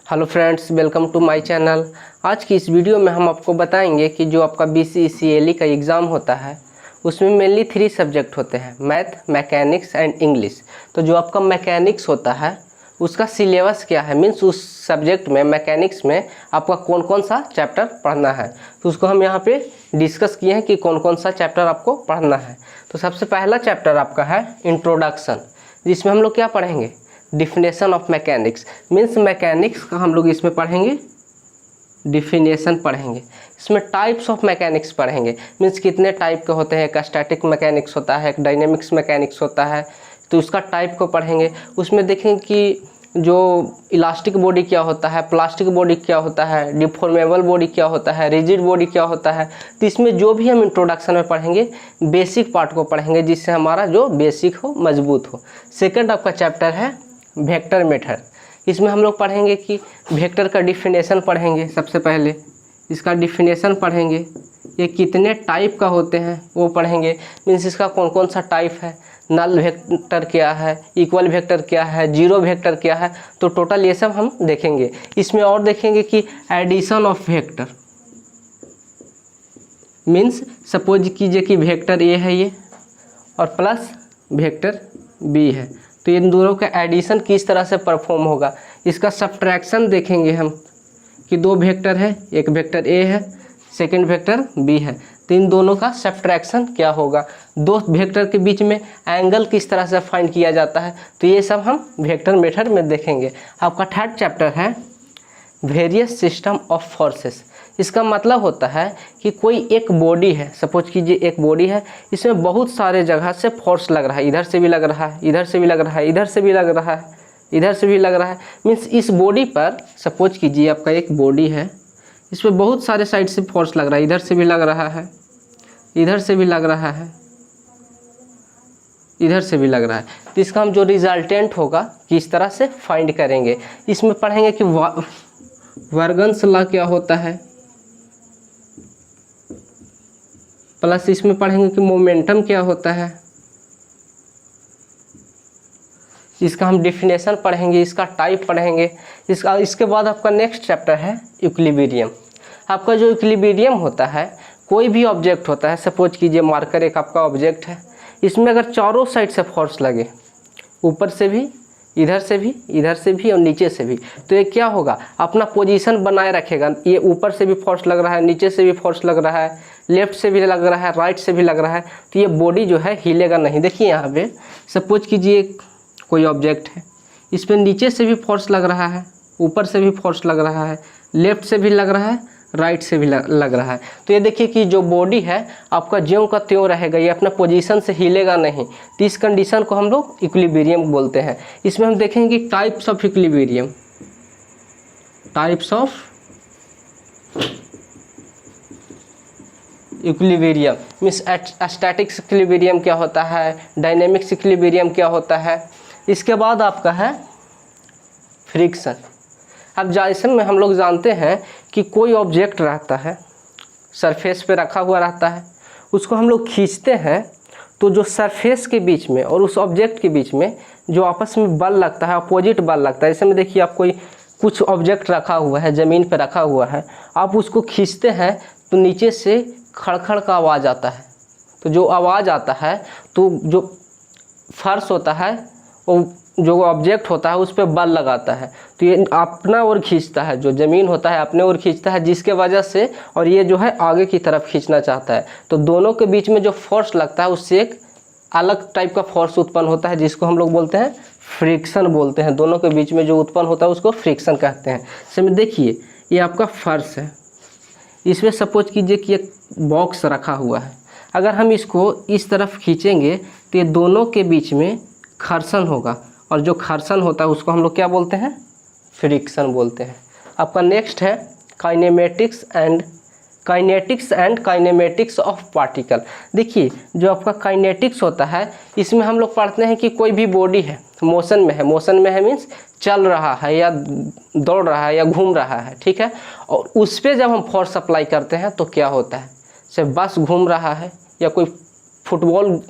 Hello friends, welcome to my channel. आज की इस वीडियो में हम आपको बताएंगे कि जो आपका BCECLE का एग्ज़ाम होता है उसमें मेनली 3 सब्जेक्ट होते हैं, मैथ, मैकेनिक्स एंड इंग्लिश। तो जो आपका मैकेनिक्स होता है उसका सिलेबस क्या है, मीन्स उस सब्जेक्ट में मैकेनिक्स में आपका कौन कौन सा चैप्टर पढ़ना है, तो उसको हम यहाँ पे डिस्कस किए हैं कि कौन कौन सा चैप्टर आपको पढ़ना है। तो सबसे पहला चैप्टर आपका है इंट्रोडक्शन, जिसमें हम लोग क्या पढ़ेंगे, definition of mechanics. Means mechanics का हम लोग इसमें पढ़ेंगे डिफिनेशन पढ़ेंगे। इसमें टाइप्स ऑफ मैकेनिक्स पढ़ेंगे, मीन्स कितने टाइप के होते हैं, एक स्टैटिक मैकेनिक्स होता है, एक डायनेमिक्स मैकेनिक्स होता है, तो उसका टाइप को पढ़ेंगे। उसमें देखेंगे कि जो इलास्टिक बॉडी क्या होता है, प्लास्टिक बॉडी क्या होता है, डिफॉर्मेबल बॉडी क्या होता है, रिजिड बॉडी क्या होता है। तो इसमें जो भी हम इंट्रोडक्शन में पढ़ेंगे बेसिक पार्ट को पढ़ेंगे, जिससे हमारा जो बेसिक हो मजबूत हो। सेकंड आपका चैप्टर है वेक्टर मेथड। इसमें हम लोग पढ़ेंगे कि वेक्टर का डिफिनेशन पढ़ेंगे। सबसे पहले इसका डिफिनेशन पढ़ेंगे, ये कितने टाइप का होते हैं वो पढ़ेंगे, मीन्स इसका कौन कौन सा टाइप है, नल वेक्टर क्या है, इक्वल वेक्टर क्या है, जीरो वेक्टर क्या है। तो टोटल ये सब हम देखेंगे। इसमें और देखेंगे कि addition of vector, means suppose कीजिए कि वेक्टर ए है ये और प्लस वेक्टर बी है, तो इन दोनों का एडिशन किस तरह से परफॉर्म होगा। इसका सब्ट्रैक्शन देखेंगे हम कि 2 वेक्टर है, एक वेक्टर ए है, सेकंड वेक्टर बी है, तो इन दोनों का सब्ट्रैक्शन क्या होगा। 2 वेक्टर के बीच में एंगल किस तरह से फाइंड किया जाता है, तो ये सब हम वेक्टर मेथड में देखेंगे। आपका थर्ड चैप्टर है वेरियस सिस्टम ऑफ फोर्सेस। इसका मतलब होता है कि कोई एक बॉडी है, सपोज कीजिए एक बॉडी है, इसमें बहुत सारे जगह से फोर्स लग रहा है, इधर से भी लग रहा है, इधर से भी लग रहा है, इधर से भी लग रहा है, इधर से भी लग रहा है। मीन्स इस बॉडी पर सपोज कीजिए आपका एक बॉडी है, इस पर बहुत सारे साइड से फोर्स लग रहा है, इधर से भी लग रहा है, इधर से भी लग रहा है, इधर से भी लग रहा है। तो इसका हम जो रिजल्टेंट होगा किस तरह से फाइंड करेंगे। इसमें पढ़ेंगे कि वर्गन्स लॉ क्या होता है, प्लस इसमें पढ़ेंगे कि मोमेंटम क्या होता है, इसका हम डिफिनेशन पढ़ेंगे, इसका टाइप पढ़ेंगे। इसके बाद आपका नेक्स्ट चैप्टर है इक्विलिब्रियम। आपका जो इक्विलिब्रियम होता है, कोई भी ऑब्जेक्ट होता है, सपोज कीजिए मार्कर एक आपका ऑब्जेक्ट है, इसमें अगर चारों साइड से फोर्स लगे, ऊपर से भी, इधर से भी, इधर से भी और नीचे से भी, तो ये क्या होगा, अपना पोजीशन बनाए रखेगा। ये ऊपर से भी फोर्स लग रहा है, नीचे से भी फोर्स लग रहा है, लेफ्ट से भी लग रहा है, राइट से भी लग रहा है, तो ये बॉडी जो है हिलेगा नहीं। देखिए यहाँ पे सपोज कीजिए कोई ऑब्जेक्ट है, इस पर नीचे से भी फोर्स लग रहा है, ऊपर से भी फोर्स लग रहा है, लेफ्ट से भी लग रहा है, राइट से भी लग रहा है। तो ये देखिए कि जो बॉडी है आपका ज्यों का त्यों रहेगा, ये अपना पोजीशन से हिलेगा नहीं। तो इस कंडीशन को हम लोग इक्विलिब्रियम बोलते हैं। इसमें हम देखेंगे types of equilibrium. Types of equilibrium means statics equilibrium क्या होता है, डायनेमिक्स इक्विलिब्रियम क्या होता है। इसके बाद आपका है फ्रिक्शन। अब जैसे में हम लोग जानते हैं कि कोई ऑब्जेक्ट रहता है, सरफेस पे रखा हुआ रहता है, उसको हम लोग खींचते हैं, तो जो सरफेस के बीच में और उस ऑब्जेक्ट के बीच में जो आपस में बल लगता है, अपोजिट बल लगता है। जैसे में देखिए आप कोई कुछ ऑब्जेक्ट रखा हुआ है, ज़मीन पे रखा हुआ है, आप उसको खींचते हैं तो नीचे से खड़खड़ का आवाज़ आता है। तो जो आवाज़ आता है, तो जो फर्श होता है, वो जो ऑब्जेक्ट होता है उस पर बल लगाता है, तो ये अपना ओर खींचता है, जो ज़मीन होता है अपने ओर खींचता है, जिसके वजह से, और ये जो है आगे की तरफ खींचना चाहता है, तो दोनों के बीच में जो फोर्स लगता है उससे एक अलग टाइप का फोर्स उत्पन्न होता है, जिसको हम लोग बोलते हैं फ्रिक्शन बोलते हैं। दोनों के बीच में जो उत्पन्न होता है उसको फ्रिक्शन कहते हैं। इसमें देखिए ये आपका फर्श है, इसमें सपोज कीजिए कि एक बॉक्स रखा हुआ है, अगर हम इसको इस तरफ खींचेंगे तो ये दोनों के बीच में घर्षण होगा, और जो घर्षण होता है उसको हम लोग क्या बोलते हैं, फ्रिक्शन बोलते हैं। आपका नेक्स्ट है kinematics and kinematics of particle. देखिए जो आपका काइनेटिक्स होता है, इसमें हम लोग पढ़ते हैं कि कोई भी बॉडी है, मोशन में है, मोशन में है मीन्स चल रहा है या दौड़ रहा है या घूम रहा है, ठीक है, और उस पर जब हम फोर्स अप्लाई करते हैं तो क्या होता है, जैसे बस घूम रहा है या कोई फुटबॉल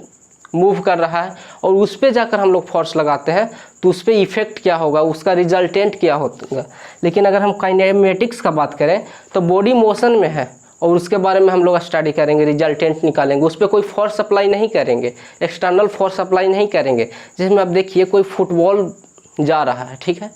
मूव कर रहा है और उस पर जाकर हम लोग फोर्स लगाते हैं तो उस पर इफेक्ट क्या होगा, उसका रिजल्टेंट क्या होगा। लेकिन अगर हम काइनेमेटिक्स का बात करें तो बॉडी मोशन में है और उसके बारे में हम लोग स्टडी करेंगे, रिजल्टेंट निकालेंगे। उस पर कोई फोर्स अप्लाई नहीं करेंगे, एक्सटर्नल फोर्स अप्लाई नहीं करेंगे। जिसमें आप देखिए कोई फुटबॉल जा रहा है, ठीक है,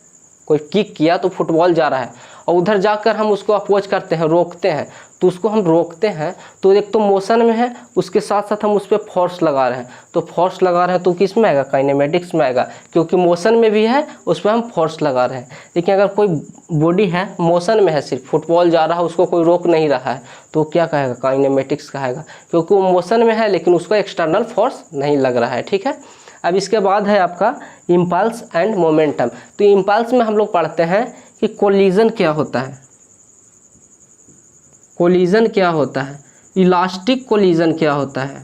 कोई किक किया तो फुटबॉल जा रहा है और उधर जाकर हम उसको अपोज करते हैं, रोकते हैं। तो उसको हम रोकते हैं तो एक तो मोशन में है, उसके साथ साथ हम उस पर फोर्स लगा रहे हैं। तो फोर्स लगा रहे हैं तो किस में आएगा, काइनेमेटिक्स में आएगा, क्योंकि मोशन में भी है उस पर हम फोर्स लगा रहे हैं। लेकिन अगर कोई बॉडी है मोशन में है, सिर्फ फुटबॉल जा रहा है, उसको कोई रोक नहीं रहा है, तो क्या कहेगा, काइनेमेटिक्स कहेगा, क्योंकि वो मोशन में है लेकिन उसको एक्सटर्नल फोर्स नहीं लग रहा है। ठीक है, अब इसके बाद है आपका इम्पल्स एंड मोमेंटम। तो इम्पल्स में हम लोग पढ़ते हैं कि कोलिजन क्या होता है, कोलिजन क्या होता है, इलास्टिक कोलिजन क्या होता है।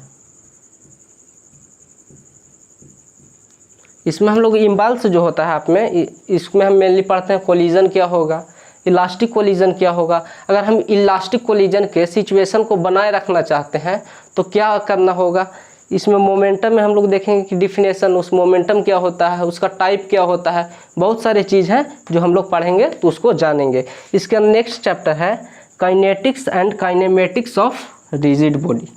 इसमें हम लोग इम्पल्स जो होता है आप में, इसमें हम मेनली पढ़ते हैं कोलिजन क्या होगा, इलास्टिक कोलिजन क्या होगा। अगर हम इलास्टिक कोलिजन के सिचुएशन को बनाए रखना चाहते हैं तो क्या करना होगा। इसमें मोमेंटम में हम लोग देखेंगे कि डिफिनेशन, उस मोमेंटम क्या होता है, उसका टाइप क्या होता है, बहुत सारे चीज़ हैं जो हम लोग पढ़ेंगे तो उसको जानेंगे। इसका नेक्स्ट चैप्टर है kinetics and kinematics of rigid body.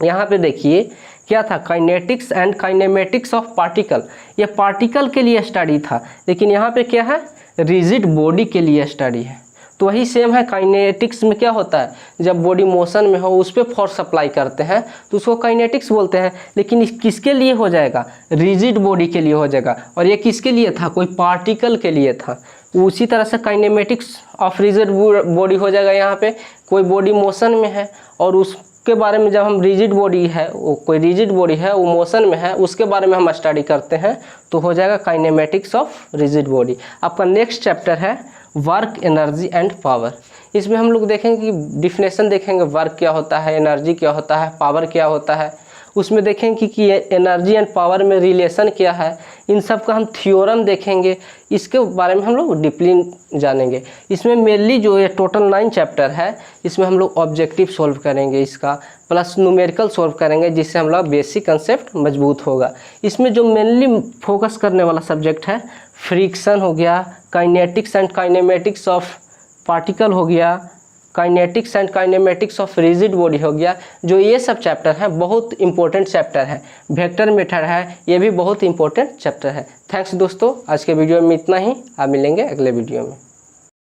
यहाँ पे देखिए क्या था, kinetics and kinematics of particle. ये पार्टिकल के लिए स्टडी था, लेकिन यहाँ पे क्या है, रिजिड बॉडी के लिए स्टडी है। तो वही सेम है, काइनेटिक्स में क्या होता है, जब बॉडी मोशन में हो उस पर फोर्स अप्लाई करते हैं तो उसको काइनेटिक्स बोलते हैं। लेकिन किसके लिए हो जाएगा, रिजिड बॉडी के लिए हो जाएगा। और ये किसके लिए था, कोई पार्टिकल के लिए था। उसी तरह से काइनेमेटिक्स ऑफ रिजिड बॉडी हो जाएगा। यहाँ पे कोई बॉडी मोशन में है और उसके बारे में, जब हम रिजिड बॉडी है, वो कोई रिजिड बॉडी है, वो मोशन में है, उसके बारे में हम स्टडी करते हैं तो हो जाएगा काइनेमेटिक्स ऑफ रिजिड बॉडी। आपका नेक्स्ट चैप्टर है वर्क, एनर्जी एंड पावर। इसमें हम लोग देखेंगे कि डिफिनेशन देखेंगे, वर्क क्या होता है, एनर्जी क्या होता है, पावर क्या होता है। उसमें देखेंगे कि एनर्जी एंड पावर में रिलेशन क्या है, इन सब का हम थ्योरम देखेंगे, इसके बारे में हम लोग डीपली जानेंगे। इसमें मेनली जो ये टोटल 9 चैप्टर है, इसमें हम लोग ऑब्जेक्टिव सॉल्व करेंगे इसका, प्लस न्यूमेरिकल सॉल्व करेंगे, जिससे हम लोग बेसिक कंसेप्ट मजबूत होगा। इसमें जो मेनली फोकस करने वाला सब्जेक्ट है, फ्रिक्शन हो गया, kinetics and kinematics of particle हो गया, kinetics and kinematics of rigid body हो गया। जो ये सब चैप्टर हैं बहुत इंपॉर्टेंट चैप्टर है। वेक्टर मेथड है, ये भी बहुत इंपॉर्टेंट चैप्टर है। थैंक्स दोस्तों, आज के वीडियो में इतना ही, आप मिलेंगे अगले वीडियो में।